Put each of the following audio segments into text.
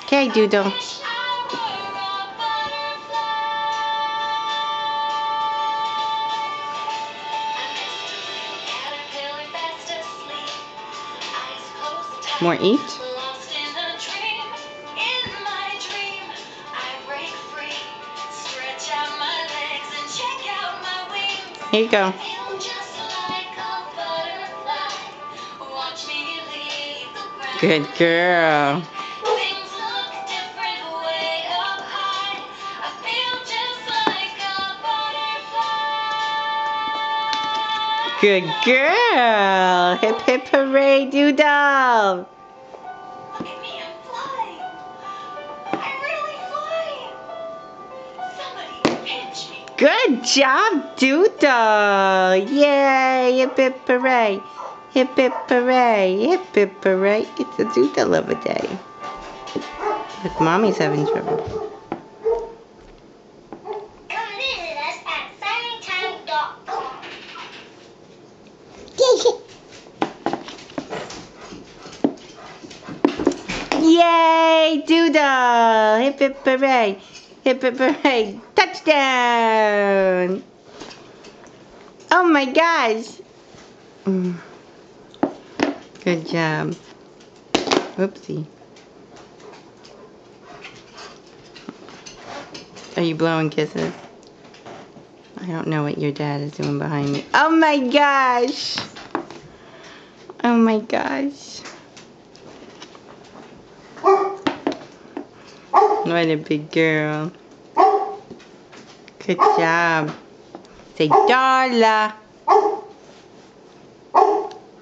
Okay, Doodle. More eat? Here you go. Good girl. Good girl. Hip hip hooray, Doodle. Look at me, I'm flying. I'm really flying. Somebody pinch me. Good job, Doodle. Yay, hip hip hooray. Hip hip hooray. Hip hip hooray. It's a Doodle of a day. Look, Mommy's having trouble. Come visit us at SilentTime.com. Yay, Doodle. Hip hip hooray. Hip hip hooray. Touchdown. Oh my gosh. Good job. Whoopsie. Are you blowing kisses? I don't know what your dad is doing behind me. Oh my gosh. Oh my gosh. What a big girl. Good job. Say Darla.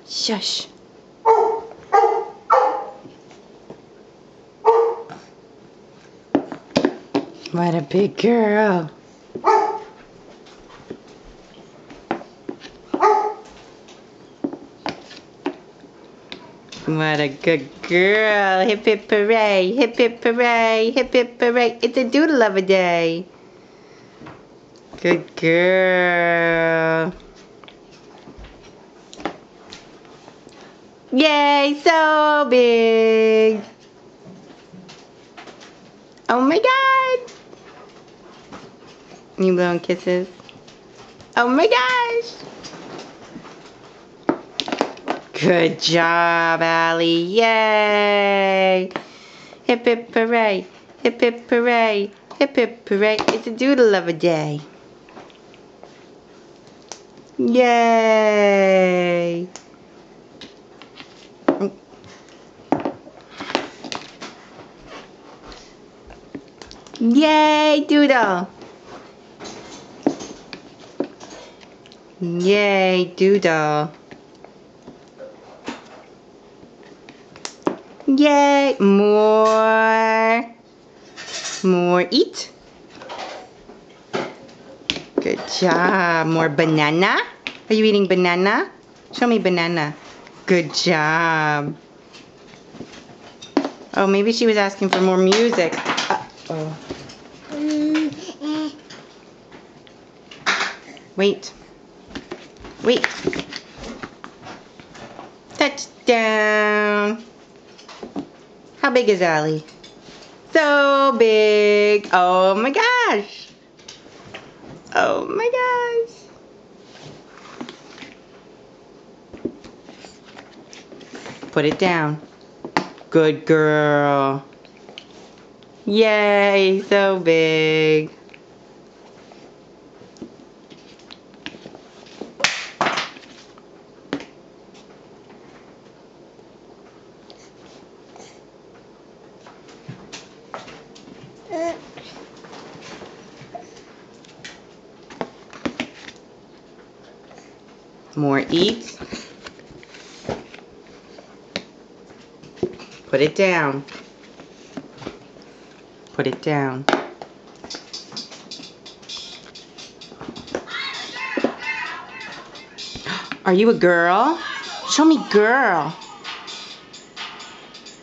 Shush. What a big girl. What a good girl. Hip hip hooray. Hip hip hooray. Hip hip hooray. It's a Doodle of a day. Good girl. Yay, so big. Oh my god. You blowing kisses? Oh my gosh. Good job, Allie. Yay. Hip hip hooray. Hip hip hooray. Hip hip hooray. It's a Doodle of a day. Yay. Yay, Doodle. Yay, Doodle. Yay, more. More eat. Good job. More banana. Are you eating banana? Show me banana. Good job. Oh, maybe she was asking for more music. Uh-oh. Wait. Wait. Touchdown. How big is Allie? So big. Oh my gosh. Oh my gosh. Put it down. Good girl. Yay, so big. More eat. Put it down. Put it down. Are you a girl? Show me girl.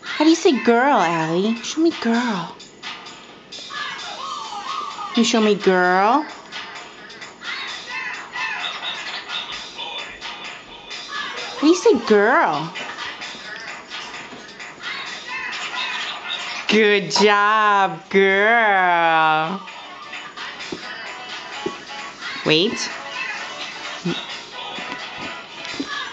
How do you say girl, Allie? Show me girl. You show me girl. How do you say girl? Good job, girl. Wait.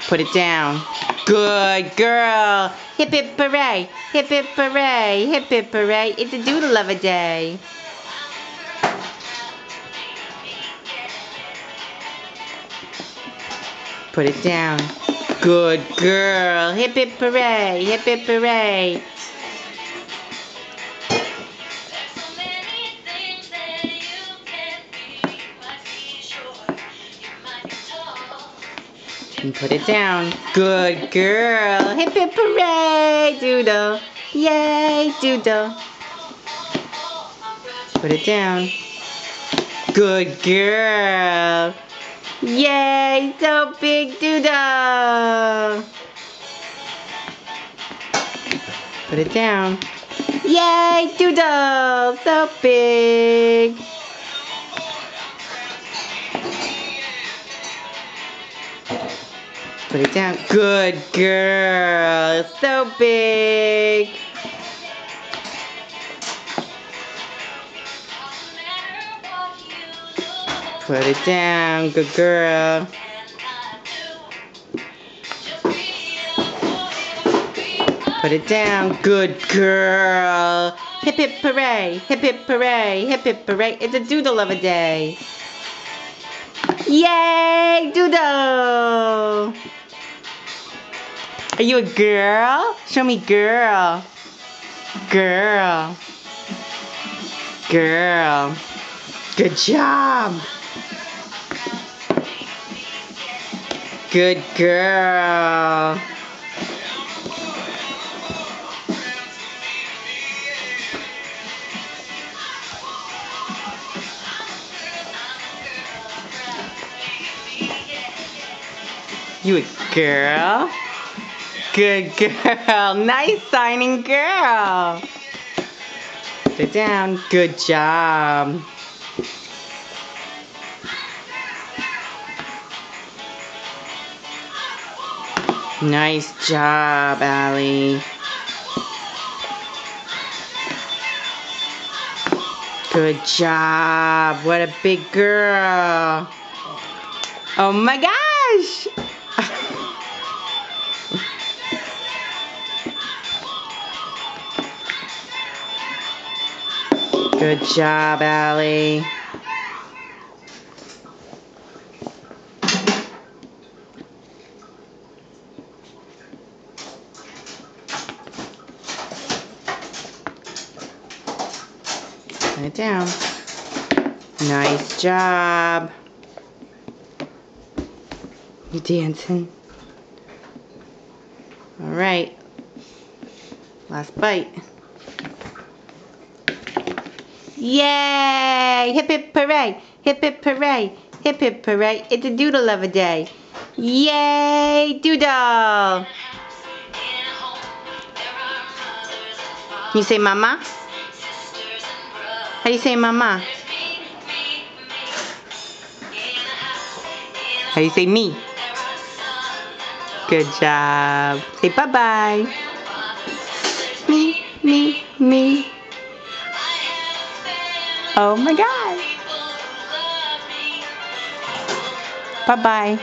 Put it down. Good girl. Hip hip hooray. Hip hip hooray. Hip hip hooray. It's a doodle of a day. Put it down. Good girl. Hip hip hooray. Hip hip hooray. And put it down. Good girl. Hip hip hooray. Doodle. Yay, doodle. Put it down. Good girl. Yay, so big, doodle. Put it down. Yay, doodle. So big. Put it down. Good girl. So big. Put it down. Good girl. Put it down. Good girl. Hip hip hooray. Hip hip hooray. Hip hip hooray. It's a doodle of a day. Yay, doodle. Are you a girl? Show me girl. Girl. Girl. Good job. Good girl. You a girl? Good girl. Nice signing, girl. Put it down. Good job. Nice job, Allie. Good job. What a big girl. Oh my gosh. Good job, Allie. Put it down. Nice job. You dancing? All right. Last bite. Yay! Hip hip hooray! Hip hip hooray! Hip hip hooray! It's a doodle of a day. Yay! Doodle! Can you say mama? How do you say mama? How do you say me? Good job. Say bye-bye. Me. Oh my God. Bye-bye.